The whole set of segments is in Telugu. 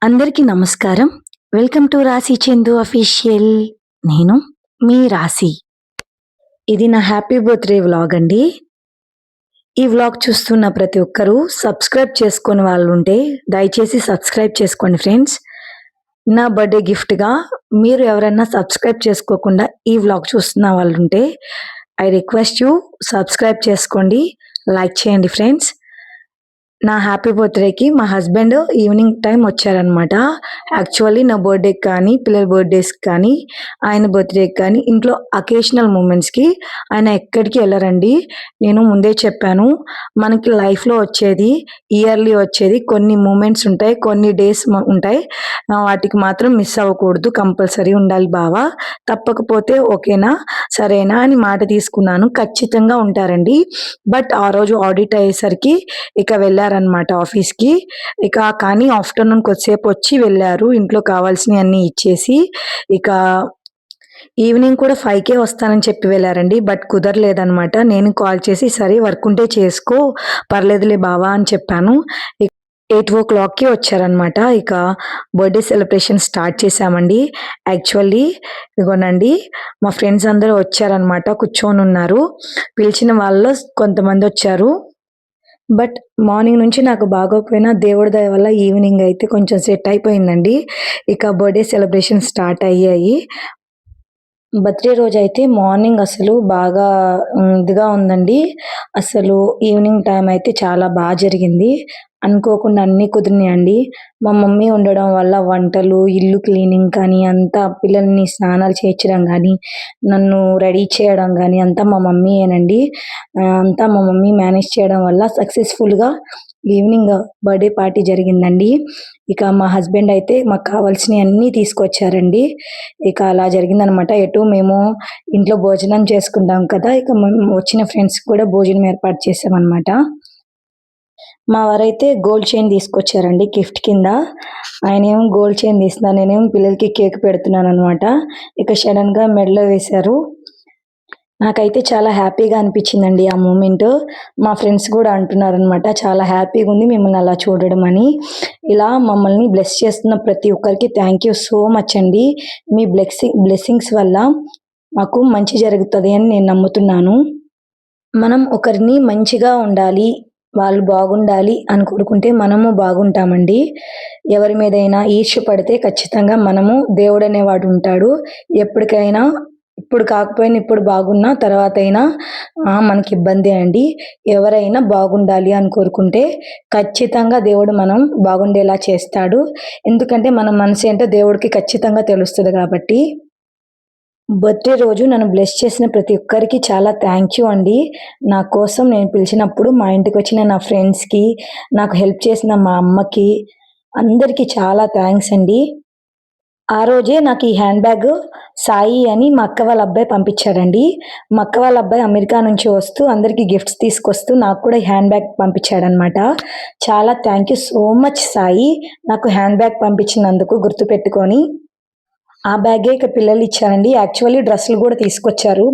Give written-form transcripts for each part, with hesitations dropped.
అందరికీ నమస్కారం. వెల్కమ్ టు రాశి చందు అఫీషియల్. నేను మీ రాశి. ఇది నా హ్యాపీ బర్త్‌డే వ్లాగ్ అండి. ఈ వ్లాగ్ చూస్తున్న ప్రతి ఒక్కరూ సబ్స్క్రైబ్ చేసుకోని వాళ్ళుంటే దయచేసి సబ్స్క్రైబ్ చేసుకోండి ఫ్రెండ్స్. నా బర్త్‌డే గిఫ్ట్‌గా మీరు ఎవరైనా సబ్స్క్రైబ్ చేసుకోకుండా ఈ వ్లాగ్ చూస్తున్న వాళ్ళుంటే ఐ రిక్వెస్ట్ యూ సబ్స్క్రైబ్ చేసుకోండి. లైక్ చేయండి ఫ్రెండ్స్. నా హ్యాపీ బర్త్‌డేకి మా హస్బెండ్ ఈవినింగ్ టైం వచ్చారనమాట. యాక్చువల్లీ నా బర్త్‌డేకి కానీ, పిల్లల బర్త్‌డేస్‌కి కానీ, ఆయన బర్త్‌డేకి కానీ, ఇంట్లో అకేషనల్ మూమెంట్స్‌కి ఆయన ఎక్కడికి ఎళ్ళరండి. నేను ముందే చెప్పాను. మనకి లైఫ్‌లో వచ్చేది, ఇయర్‌లీ వచ్చేది కొన్ని మూమెంట్స్ ఉంటాయి. కొన్ని డేస్ ఉంటాయి. వాటికి మాత్రం మిస్ అవ్వకూడదు. కంపల్సరీ ఉండాలి బావ. తప్పకపోతే ఓకేనా? సరేనా? అని మాట తీసుకున్నాను. ఖచ్చితంగా ఉంటారండి. బట్ ఆ రోజు ఆడిట్ అయ్యేసరికి ఇక వెళ్లారనమాట ఆఫీస్‌కి. కానీ ఆఫ్టర్‌నూన్ కొద్దిసేపు వచ్చి వెళ్లారు. ఇంట్లో కావాల్సినయన్నీ ఇచ్చేసి. ఇక ఈవినింగ్ కూడా 5కే వస్తానని చెప్పి వెళ్లారండి. బట్ కుదరలేదనమాట. నేను కాల్ చేసి సరే వర్క్ ఉంటే చేసుకో పర్లేదులే బావ అని చెప్పాను. 8:00కి వచ్చారనమాట. ఇక బర్త్‌డే సెలబ్రేషన్ స్టార్ట్ చేశామండి. యాక్చువల్లీ ఇదిగోనండి మా ఫ్రెండ్స్ అందరూ వచ్చారనమాట. కూర్చొనున్నారు. పిలిచిన వాళ్ళలో కొంతమందొచ్చారు. బట్ మార్నింగ్ నుంచి నాకు బాగోకపోయినా దేవుడి దయ వల్ల ఈవినింగ్ అయితే కొంచెం సెట్ అయిపోయిందండి. ఇక బర్త్‌డే సెలబ్రేషన్ స్టార్ట్ అయ్యాయి. బర్త్‌డే రోజైతే మార్నింగ్ అసలు బాగా ఇదిగా ఉందండి. అసలు ఈవినింగ్ టైమ్ అయితే చాలా జరిగింది. అనుకోకుండా అన్నీ కుదిరినాయండి. మా మమ్మీ ఉండడం వల్ల వంటలు, ఇల్లు క్లీనింగ్ కానీ, అంతా పిల్లల్ని స్నానాలు చేయించడం గానీ, నన్ను రెడీ చేయడం గానీ అంతా మా మమ్మీయేనండి. అంతా మా మమ్మీ మేనేజ్ చేయడం వల్ల సక్సెస్‌ఫుల్‌గా ఈవినింగ్ బర్త్‌డే పార్టీ జరిగిందండి. ఇక మా హస్బెండ్ అయితే మాకు కావాల్సినయన్నీ తీసుకొచ్చారండి. ఇక అలా జరిగిందనమాట. మేము ఇంట్లో భోజనం చేసుకుంటాం కదా! ఇక మేము వచ్చిన ఫ్రెండ్స్‌కి కూడా భోజనం ఏర్పాటు చేశామనమాట. మా వారైతే గోల్డ్ చైన్ తీసుకొచ్చారండి గిఫ్ట్ కింద. ఆయనేమో గోల్డ్ చైన్ తీస్తున్నారు. నేనేమో పిల్లలకి కేక్ పెడుతున్నాననమాట. ఇక సడెన్‌గా మెడలో వేశారు. నాకైతే చాలా హ్యాపీగా అనిపించిందండి ఆ మూమెంట్. మా ఫ్రెండ్స్ గూడా అంటున్నారనమాట. చాలా హ్యాపీగుంది మిమ్మల్ని అలా చూడడం అని. ఇలా మమ్మల్ని బ్లెస్ చేస్తున్న ప్రతి ఒక్కరికి థ్యాంక్ యూ సో మచ్ అండి. మీ బ్లెస్సింగ్స్ వల్ల మాకు మంచి జరుగుతది అని నేను నమ్ముతున్నాను. మనం ఒకరిని మంచిగా ఉండాలి, వాళ్ళు బాగుండాలి అని కోరుకుంటే మనము బాగుంటామండి. ఎవరి మీదైనా ఈర్ష్య పడితే ఖచ్చితంగా దేవుడనేవాడు ఉంటాడు. ఎప్పటికైనా ఇప్పుడు కాకపోయినా ఇప్పుడు బాగున్నా తర్వాతైనా మనకి ఇబ్బందే అండి. ఎవరైనా బాగుండాలి అని కోరుకుంటే ఖచ్చితంగా దేవుడు మనం బాగుండేలా చేస్తాడు. ఎందుకంటే మన మనసేంటో దేవుడికి ఖచ్చితంగా తెలుస్తది కాబట్టి. బర్త్‌డే రోజు నన్ను బ్లెస్ చేసిన ప్రతి ఒక్కరికి చాలా థ్యాంక్ యూ అండి. నా కోసం నేను పిలిచినప్పుడు మా ఇంటికొచ్చిన నా ఫ్రెండ్స్‌కి, నాకు హెల్ప్ చేసిన మా అమ్మకి, అందరికీ చాలా థాంక్స్ అండి. ఆ రోజే నాకు ఈ హ్యాండ్ బ్యాగ్ సాయి అని మా అక్క వాళ్ళ అబ్బాయి పంపించాడండి. మా అక్క వాళ్ళ అబ్బాయి అమెరికా నుంచి వస్తూ అందరికి గిఫ్ట్స్ తీసుకొస్తూ నాకు కూడా ఈ హ్యాండ్ బ్యాగ్ పంపించాడనమాట. చాలా thank you so much Sai. నాకు హ్యాండ్ బ్యాగ్ పంపించినందుకు గుర్తుపెట్టుకొని. ఆ బ్యాగే ఇక పిల్లలిచ్చారండి. యాక్చువల్లీ డ్రెస్సులు గూడా తీసుకొచ్చారు.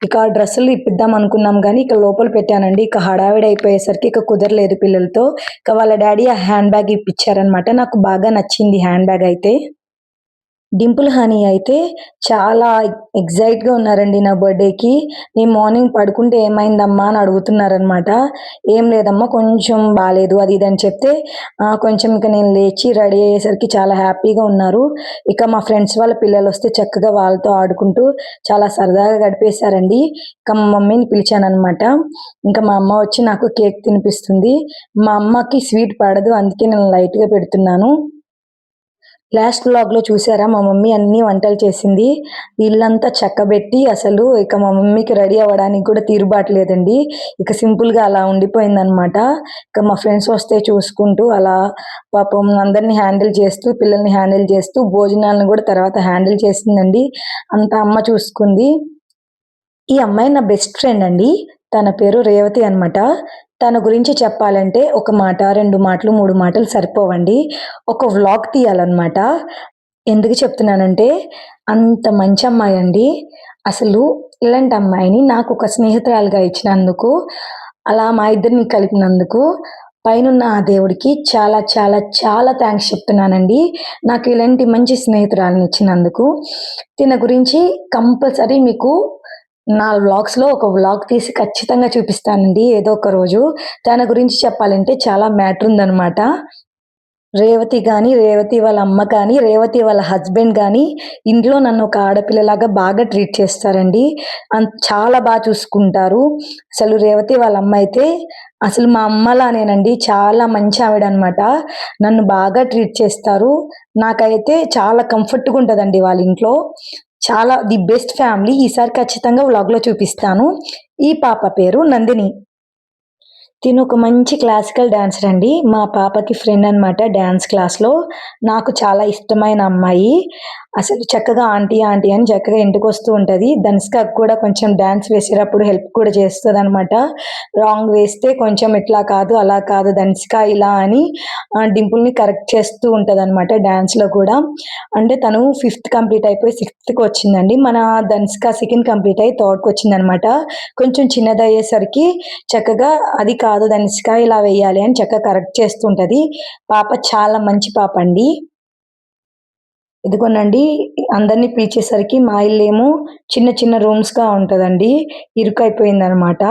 ఇక ఆ డ్రెస్సులు ఇప్పిద్దాం అనుకున్నాం గానీ, ఇక లోపల పెట్టానండి. ఇక హడావిడి అయిపోయేసరికి ఇక కుదరలేదు పిల్లలతో. ఇక వాళ్ళ డ్యాడీ ఆ హ్యాండ్ బ్యాగ్ ఇప్పిచ్చారనమాట. నాకు బాగా నచ్చింది హ్యాండ్ బ్యాగ్ అయితే. డింపుల్ హనీ అయితే చాలా ఎక్సైట్‌గా ఉన్నారండి నా బర్త్‌డేకి. నేను మార్నింగ్ పడుకుంటే "ఏమైందమ్మా?" అని అడుగుతున్నారనమాట. "ఏం లేదమ్మా కొంచెం బాలేదు" అది ఇది అని చెప్తే కొంచెం ఇక నేను లేచి రెడీ అయ్యేసరికి చాలా హ్యాపీగా ఉన్నారు. ఇక మా ఫ్రెండ్స్ వాళ్ళ పిల్లలొస్తే చక్కగా వాళ్ళతో ఆడుకుంటూ చాలా సరదాగా గడిపేశారండి. ఇక మా మమ్మీని పిలిచాననమాట. ఇంకా మా అమ్మ వచ్చి నాకు కేక్ తినిపిస్తుంది. మా అమ్మకి స్వీట్ పడదు. అందుకే నేను లైట్‌గా పెడుతున్నాను. లాస్ట్ వ్లాగ్‌లో చూసారా మా మమ్మీ అన్ని వంటలు చేసింది. ఇల్లంతా చక్కబెట్టి అసలు ఇక మా మమ్మీకి రెడీ అవ్వడానికి కూడా తీరుబాటు లేదండి. ఇక సింపుల్‌గా అలా ఉండిపోయిందనమాట. ఇక మా ఫ్రెండ్స్ వస్తే చూసుకుంటూ అలా పాపం అందరిని హ్యాండిల్ చేస్తూ, పిల్లల్ని హ్యాండిల్ చేస్తూ, భోజనాలను కూడా తర్వాత హ్యాండిల్ చేసిందండి. అంతా అమ్మ చూసుకుంది. ఈ అమ్మాయి నా బెస్ట్ ఫ్రెండ్ అండి. తన పేరు రేవతి అనమాట. తన గురించి చెప్పాలంటే ఒక మాట, 2 మాటలు, 3 మాటలు సరిపోవండి. ఒక వ్లాగ్ తీయాలనమాట. ఎందుకు చెప్తున్నానంటే అంత మంచి అమ్మాయండి. అసలు ఇలాంటి అమ్మాయిని నాకొక స్నేహితురాలుగా ఇచ్చినందుకు, అలా మా ఇద్దరిని కలిపినందుకు పైనున్న ఆ దేవుడికి చాలా చాలా చాలా థ్యాంక్స్ చెప్తున్నానండి. నాకు ఇలాంటి మంచి స్నేహితురాలిని ఇచ్చినందుకు. తిన గురించి కంపల్సరీ మీకు నా వ్లాగ్స్‌లో ఒక వ్లాగ్ తీసి ఖచ్చితంగా చూపిస్తానండి ఏదో ఒక రోజు. తన గురించి చెప్పాలంటే చాలా మ్యాటర్ ఉందనమాట. రేవతి గాని, రేవతి వాళ్ళ అమ్మ కానీ, రేవతి వాళ్ళ హస్బెండ్ గానీ, ఇంట్లో నన్ను ఒక ఆడపిల్లలాగా బాగా ట్రీట్ చేస్తారండి. చాలా చూసుకుంటారు. అసలు రేవతి వాళ్ళ అమ్మ అయితే అసలు మా అమ్మలానేనండి. చాలా మంచి ఆవిడనమాట. నన్ను బాగా ట్రీట్ చేస్తారు. నాకైతే చాలా కంఫర్ట్‌గా ఉంటదండి వాళ్ళ ఇంట్లో. చాలా ది బెస్ట్ ఫ్యామిలీ. ఈసారి ఖచ్చితంగా వ్లాగ్‌లో చూపిస్తాను. ఈ పాప పేరు నందిని. తినొక మంచి క్లాసికల్ డాన్సర్ అండి. మా పాపకి ఫ్రెండ్ అనమాట డాన్స్ క్లాస్‌లో. నాకు చాలా ఇష్టమైన అమ్మాయి. అసలు చక్కగా ఆంటీ, ఆంటీ అని చక్కగా ఇంటికొస్తూ ఉంటది. ధనుష్కకి కూడా కొంచెం డాన్స్ వేసేటప్పుడు హెల్ప్ కూడా చేస్తదనమాట. రాంగ్ వేస్తే కొంచెం ఇట్లా కాదు, అలా కాదు ధనుష్క ఇలా అని డింపుల్‌ని కరెక్ట్ చేస్తూ ఉంటదనమాట డాన్స్‌లో కూడా. అంటే తను ఫిఫ్త్ కంప్లీట్ అయిపోయి సిక్స్త్‌కి వచ్చిందండి. మన ధనుష్క సెకండ్ కంప్లీట్ అయ్యి థర్డ్‌కి వచ్చిందనమాట. కొంచెం చిన్నదయ్యేసరికి చక్కగా అది కాదు ధనుష్క ఇలా వేయాలి అని చక్కగా కరెక్ట్ చేస్తుంటది. పాప చాలా మంచి పాపండి. ఇదిగోనండి అందరిని పిలిచేసరికి మా ఇల్లేమో చిన్న చిన్న రూమ్స్‌గా ఉంటదండి. ఇరుకైపోయిందనమాట.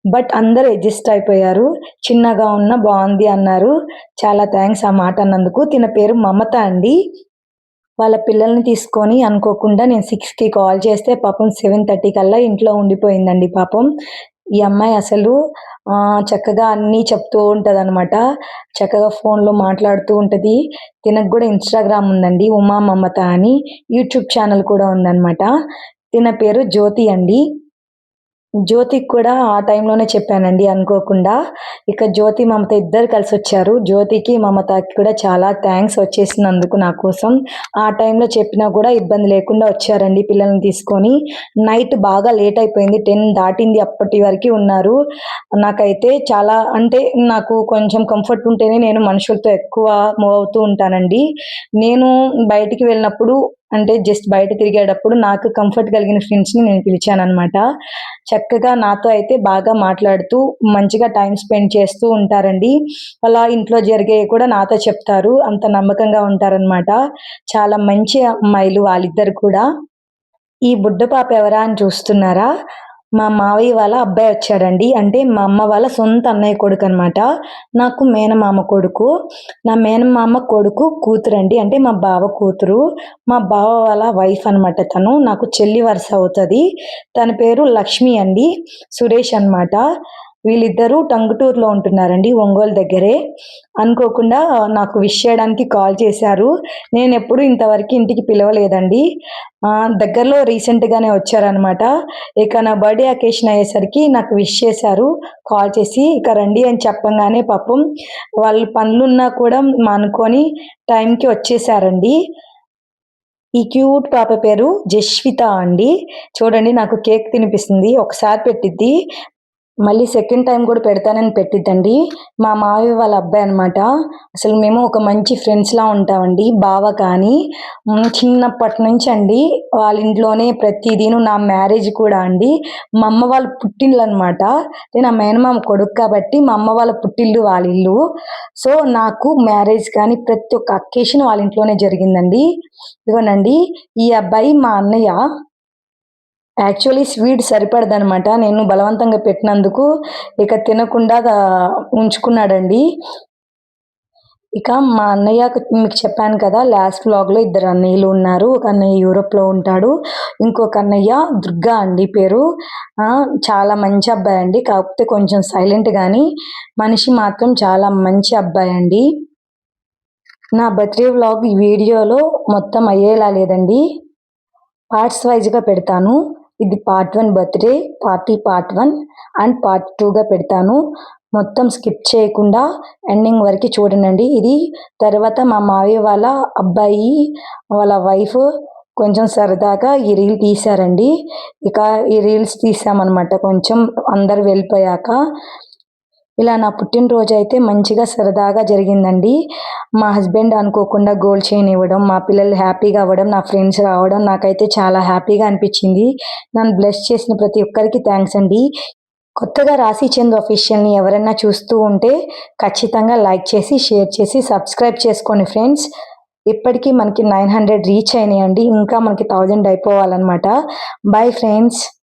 బట్ అందరూ అడ్జస్ట్ అయిపోయారు. చిన్నగా ఉన్నా బావుంది అన్నారు. చాలా థాంక్స్ ఆ మాట అన్నందుకు. తిన పేరు మమత అండి. వాళ్ళ పిల్లల్ని తీసుకొని అనుకోకుండా నేను 6కి కాల్ చేస్తే పాపం 7:30 కల్లా ఇంట్లో ఉండిపోయిందండి పాపం. ఈ అమ్మాయి అసలు చక్కగా అన్నీ చెప్తూ ఉంటదనమాట. చక్కగా ఫోన్‌లో మాట్లాడుతూ ఉంటది. తినకు గూడా ఇన్‌స్టాగ్రామ్ ఉందండి. ఉమా మమత అని. యూట్యూబ్ ఛానెల్ కూడా ఉందనమాట. తిన పేరు జ్యోతి అండి. జ్యోతికి కూడా ఆ టైంలోనే చెప్పానండి అనుకోకుండా. ఇక జ్యోతి, మమత ఇద్దరు కలిసొచ్చారు. జ్యోతికి, మమతకి కూడా చాలా థాంక్స్ వచ్చేసినందుకు నా కోసం. ఆ టైంలో చెప్పినా కూడా ఇబ్బంది లేకుండా వచ్చారండి పిల్లల్ని తీసుకొని. నైట్ బాగా లేట్ అయిపోయింది. 10 దాటింది అప్పటి వరకి ఉన్నారు. నాకైతే చాలా అంటే నాకు కొంచెం కంఫర్ట్ ఉంటేనే నేను మనుషులతో ఎక్కువ మూవ్ అవుతూ ఉంటానండి. నేను బయటికి వెళ్ళినప్పుడు అంటే జస్ట్ బయట తిరిగేటప్పుడు నాకు కంఫర్ట్ కలిగిన ఫ్రెండ్స్‌ని నేను పిలిచాననమాట. చక్కగా నాతో అయితే బాగా మాట్లాడుతూ, మంచిగా టైమ్ స్పెండ్ చేస్తూ ఉంటారండి. అలా ఇంట్లో జరిగేవి కూడా నాతో చెప్తారు. అంత నమ్మకంగా ఉంటారనమాట. చాలా మంచి అమ్మాయిలు వాళ్ళిద్దరు కూడా. ఈ బుడ్డ పాప ఎవరా అని చూస్తున్నారా? మా మావయ్య వాళ్ళ అబ్బాయి వచ్చాడండి. అంటే మా అమ్మ వాళ్ళ సొంత అన్నయ్య కొడుకనమాట. నాకు మేనమామ కొడుకు. నా మేనమామ కొడుకు కూతురండి. అంటే మా బావ కూతురు. మా బావ వాళ్ళ వైఫ్ అనమాట తను. నాకు చెల్లి వరుస అవుతది. తన పేరు లక్ష్మి అండి. సురేష్ అనమాట. వీళ్ళిద్దరూ టంగుటూరులో ఉంటున్నారండి. ఒంగోలు దగ్గరే. అనుకోకుండా నాకు విష్ చేయడానికి కాల్ చేశారు. నేనెప్పుడు ఇంతవరకు ఇంటికి పిలవలేదండి. దగ్గరలో రీసెంట్‌గానే వచ్చారనమాట. ఇక నా బర్త్‌డే అకేషన్ అయ్యేసరికి నాకు విష్ చేశారు. కాల్ చేసి ఇక రండి అని చెప్పంగానే పాపం వాళ్ళు పనులున్నా కూడా మానుకొని టైంకి వచ్చేసారండి. ఈ క్యూట్ పాప పేరు జస్విత అండి. చూడండి నాకు కేక్ తినిపిస్తుంది. ఒకసారి పెట్టిద్ది. మళ్ళీ సెకండ్ టైమ్ గూడా పెడతానని పెట్టిద్దండి. మా మావయ్య వాళ్ళ అబ్బాయనమాట. అసలు మేము ఒక మంచి ఫ్రెండ్స్‌లా ఉంటామండి. బావ కానీ చిన్నప్పటి నుంచండి వాళ్ళ ఇంట్లోనే ప్రతిదీను నా మ్యారేజ్ కూడా అండి. మా అమ్మ వాళ్ళ పుట్టిల్లనమాట. నేను నా మేనమామ కొడుకు కాబట్టి మా అమ్మ వాళ్ళ పుట్టిల్లు వాళ్ళిల్లు. సో, నాకు మ్యారేజ్ కానీ ప్రతి ఒక్క అకేషన్ వాళ్ళ ఇంట్లోనే జరిగిందండి. ఇదిగోనండి ఈ అబ్బాయి మా అన్నయ్య. యాక్చువల్లీ స్వీట్ సరిపడదనమాట. నేను బలవంతంగా పెట్టినందుకు ఇక తినకుండా ఉంచుకున్నాడండి. ఇక మా అన్నయ్యకు మీకు చెప్పాను కదా! లాస్ట్ వ్లాగ్‌లో ఇద్దరు అన్నయ్యలు ఉన్నారు. ఒక అన్నయ్య యూరోప్‌లో ఉంటాడు. ఇంకొక అన్నయ్య దుర్గా అండి పేరు. చాలా మంచి అబ్బాయండి. కాకపోతే కొంచెం సైలెంట్ గానీ, మనిషి మాత్రం చాలా మంచి అబ్బాయండి. నా బర్త్‌డే వ్లాగ్ ఈ వీడియోలో మొత్తం అయ్యేలా లేదండి. పార్ట్స్ వైస్‌గా పెడతాను. ఇది part 1 birthday, part 1 and part 2గా పెడతాను. మొత్తం స్కిప్ చేయకుండా ఎండింగ్ వరకి చూడండండి. ఇది తర్వాత మా మావయ్య వాళ్ళ అబ్బాయి వాళ్ళ వైఫ్ కొంచెం సరదాగా ఈ రీల్ తీశారండి. ఇక ఈ రీల్స్ తీసామనమాట కొంచెం అందరూ వెళ్ళిపోయాక. ఇలా నా పుట్టినరోజైతే మంచిగా సరదాగా జరిగిందండి. మా హస్బెండ్ అనుకోకుండా గోల్డ్ చైన్ ఇవ్వడం, మా పిల్లలు హ్యాపీగా అవ్వడం, నా ఫ్రెండ్స్ రావడం నాకైతే చాలా హ్యాపీగా అనిపిచ్చింది. నన్ను బ్లెస్ చేసిన ప్రతి ఒక్కరికి థాంక్స్ అండి. కొత్తగా రాశి చందు అఫీషియల్ని ఎవరైనా చూస్తూ ఉంటే ఖచ్చితంగా లైక్ చేసి షేర్ చేసి సబ్స్క్రైబ్ చేసుకోండి ఫ్రెండ్స్. ఇప్పటికీ మనకి 900 రీచ్ అయినాయండి. ఇంకా మనకి 1000 అయిపోవాలన్నమాట. Bye friends.